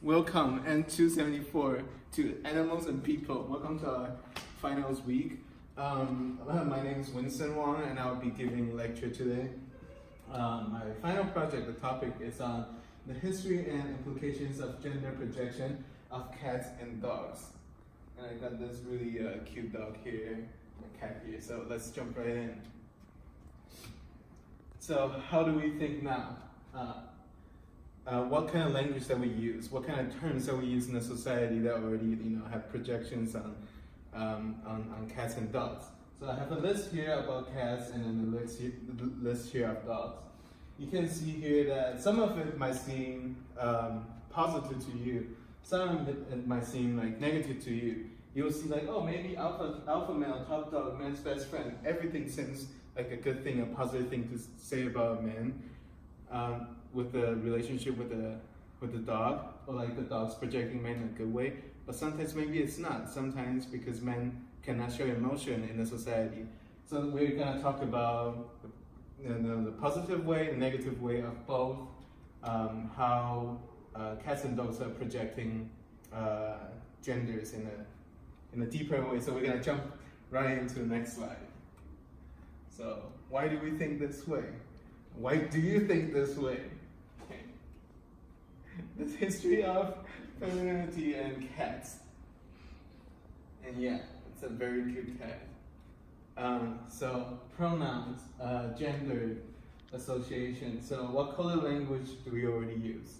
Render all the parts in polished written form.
Welcome, N274, to Animals and People. Welcome to our finals week. My name is Winston Wang, and I'll be giving a lecture today. My final project, the topic is on the history and implications of gender projection of cats and dogs. And I got this really cute dog here, a cat here, so let's jump right in. So how do we think now? What kind of language that we use? What kind of terms that we use in a society that already, have projections on cats and dogs? So I have a list here about cats and then the list here of dogs. You can see here that some of it might seem positive to you. Some of it might seem like negative to you. You'll see like, oh, maybe alpha male, top dog, man's best friend. Everything seems like a good thing, a positive thing to say about a man. With the relationship with the dog, or like the dog's projecting men in a good way, but sometimes maybe it's not. Sometimes because men cannot show emotion in the society. So we're gonna talk about the positive way, the negative way of both. How cats and dogs are projecting genders in a deeper way. So we're gonna jump right into the next slide. So why do we think this way? Why do you think this way? Okay. This history of femininity and cats. And yeah, it's a very cute cat. So pronouns, gender association. So what color language do we already use?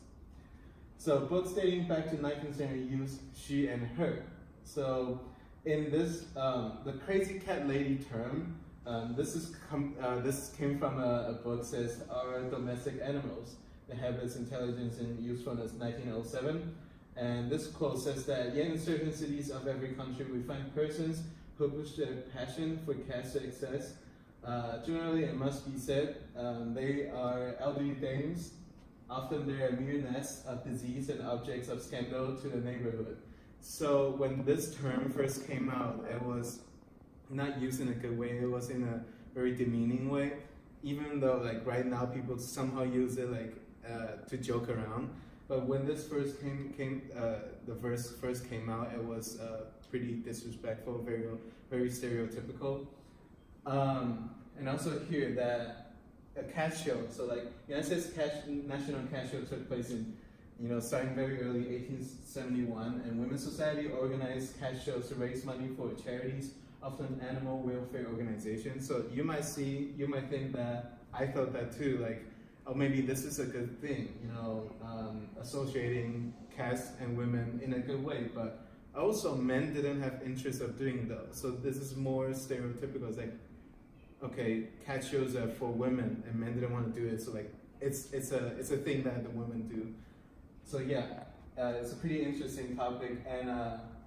So books dating back to 19th century use she and her. So in this, the crazy cat lady term, this came from a book that says Our Domestic Animals, the Habits, Intelligence, and Usefulness, 1907. And this quote says that, yet in certain cities of every country we find persons who push their passion for cats to excess. Generally, it must be said, they are elderly dames. Often they are mere nests of disease and objects of scandal to the neighborhood. So when this term first came out, it was not used in a good way. It was in a very demeaning way, even though like right now people somehow use it like to joke around. But when this first the verse first came out, it was pretty disrespectful, very stereotypical. And also here that a cat show. So like United States National Cat Show took place in starting very early 1871, and Women's Society organized cat shows to raise money for charities, often animal welfare organizations. So you might think that I thought that too, like, oh, maybe this is a good thing, associating cats and women in a good way. But also, men didn't have interest of doing those. So this is more stereotypical. It's like, okay, cat shows are for women, and men didn't want to do it. So like, it's a thing that the women do. So yeah, it's a pretty interesting topic, and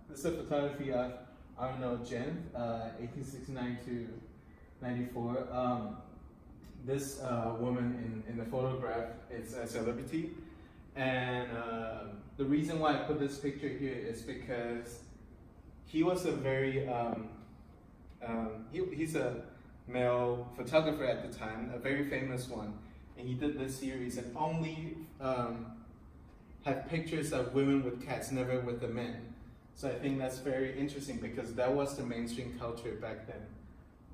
this is a photography of Arnold Jen, 1869 to 94. This woman in the photograph is a celebrity, and the reason why I put this picture here is because he was a very he's a male photographer at the time, a very famous one, and he did this series and only had pictures of women with cats, never with the men. So I think that's very interesting because that was the mainstream culture back then.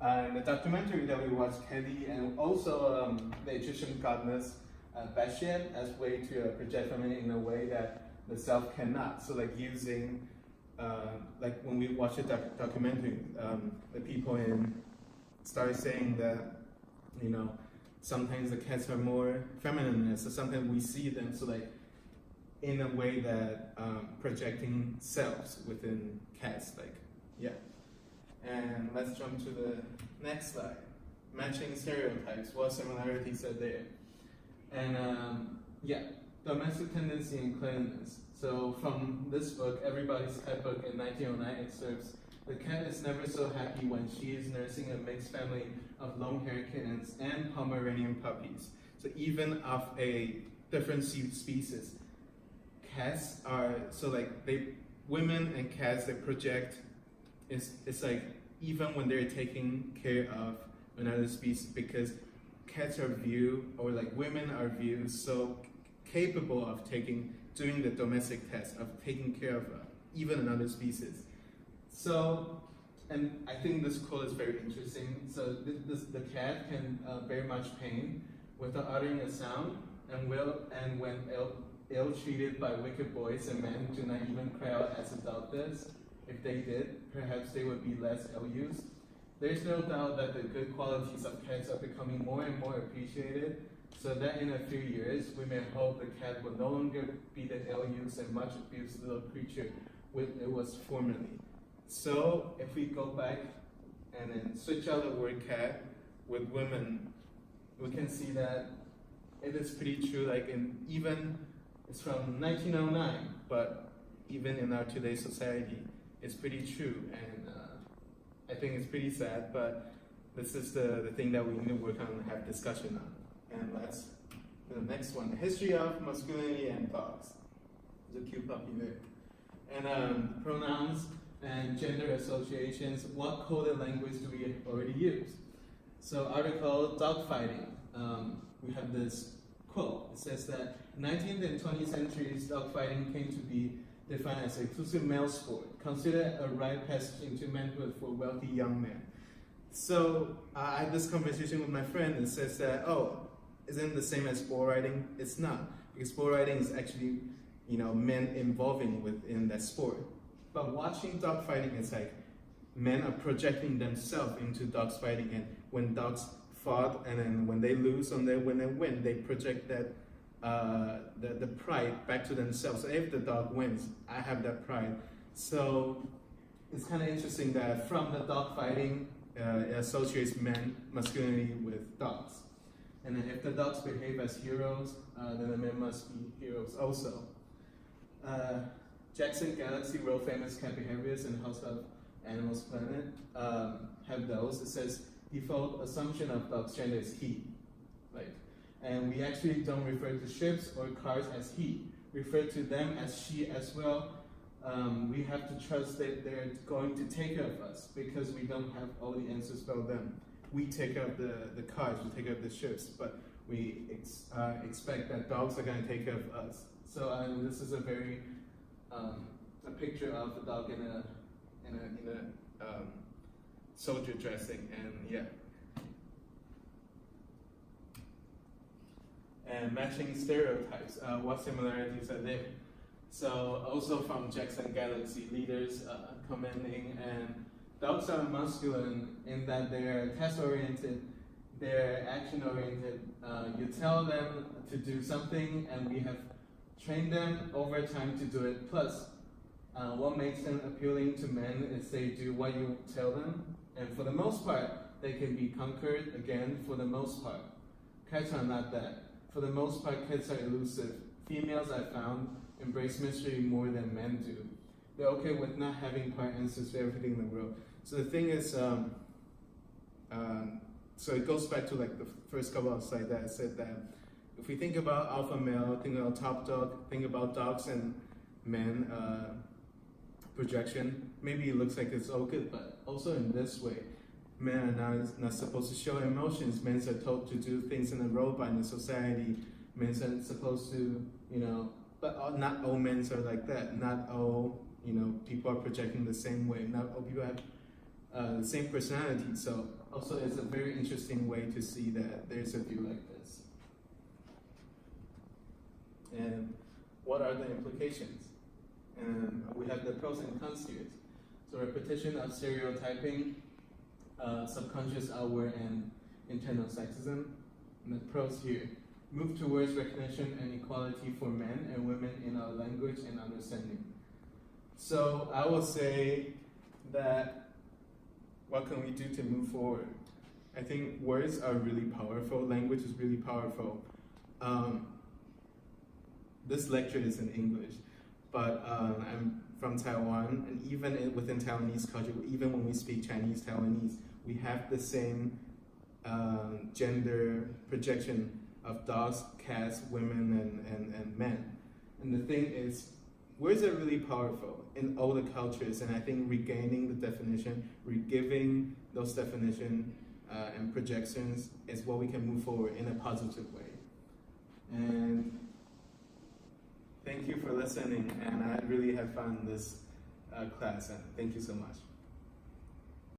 And the documentary that we watched, Kelly, and also the Egyptian goddess Bashet, as a way to project feminine in a way that the self cannot. So like using, like when we watched the documentary, the people started saying that, sometimes the cats are more feminine, so sometimes we see them, so like, in a way that projecting selves within cats, like, yeah. And let's jump to the next slide. Matching stereotypes, what similarities are there? And yeah, domestic tendency and cleanliness. So from this book, Everybody's Cat Book in 1909 excerpts, the cat is never so happy when she is nursing a mixed family of long-haired kittens and Pomeranian puppies. So even of a different species, cats are, so like women and cats, they project, it's like even when they're taking care of another species, because cats are viewed, or like women are viewed so capable of doing the domestic task, of taking care of even another species. So, and I think this quote is very interesting. So the cat can very much pain without uttering a sound, and when ill-treated by wicked boys and men, do not even cry out as a dog does. If they did, perhaps they would be less ill-used. There's no doubt that the good qualities of cats are becoming more and more appreciated, so that in a few years, we may hope the cat will no longer be the ill-used and much abused little creature it was formerly. So if we go back and then switch out the word cat with women, we can see that it is pretty true. Like it's from 1909, but even in our today's society, it's pretty true. And I think it's pretty sad, but this is the thing that we need to work on and have discussion on. And that's the next one: the history of masculinity and dogs. There's a cute puppy there. And pronouns and gender associations. What coded language do we already use? So article dogfighting. We have this quote. It says that 19th and 20th centuries dogfighting came to be defined as an exclusive male sport, considered a rite passage into manhood for wealthy young men. So I had this conversation with my friend and says that, oh, isn't it the same as bull riding? It's not, because bull riding is actually, men involving within that sport. But watching dog fighting is like men are projecting themselves into dogs fighting, and when dogs fought and then when they lose and then when they win, they project that the pride back to themselves. So if the dog wins, I have that pride. So it's kind of interesting that from the dog fighting, it associates masculinity with dogs. And then if the dogs behave as heroes, then the men must be heroes also. Jackson Galaxy, world famous cat behaviors in House of Animals Planet, have those. It says default assumption of dog's gender is he. And we actually don't refer to ships or cars as he. Refer to them as she as well. We have to trust that they're going to take care of us because we don't have all the answers about them. We take care of the cars, we take care of the ships, but we expect that dogs are going to take care of us. So this is a very a picture of a dog in a soldier dressing, and yeah. And matching stereotypes. What similarities are there? So also from Jackson Galaxy, leaders commenting, and dogs are masculine in that they're task-oriented, they're action-oriented. You tell them to do something, and we have trained them over time to do it. Plus, what makes them appealing to men is they do what you tell them, and for the most part, they can be conquered again for the most part. Cats are not that. For the most part, cats are elusive. Females, I found, embrace mystery more than men do. They're okay with not having part answers to everything in the world. So the thing is, so it goes back to like the first couple of slides that I said that if we think about alpha male, think about top dog, think about dogs and men projection, maybe it looks like it's all good, but also in this way, men are not supposed to show emotions. Men are told to do things in a robot in the society. Men are supposed to, but not all men are like that. Not all, people are projecting the same way. Not all people have the same personality. So also it's a very interesting way to see that there's a view like this. And what are the implications? And we have the pros and cons here. So repetition of stereotyping, subconscious outward and internal sexism. And the pros here: move towards recognition and equality for men and women in our language and understanding. So I will say that what can we do to move forward? I think words are really powerful. Language is really powerful. This lecture is in English, but I'm from Taiwan, and even within Taiwanese culture, even when we speak Chinese, Taiwanese, we have the same gender projection of dogs, cats, women, and men. And the thing is, words are really powerful in all the cultures, and I think regaining the definition, regiving those definitions and projections is what we can move forward in a positive way. And thank you for listening, and I really had fun in this class, and thank you so much.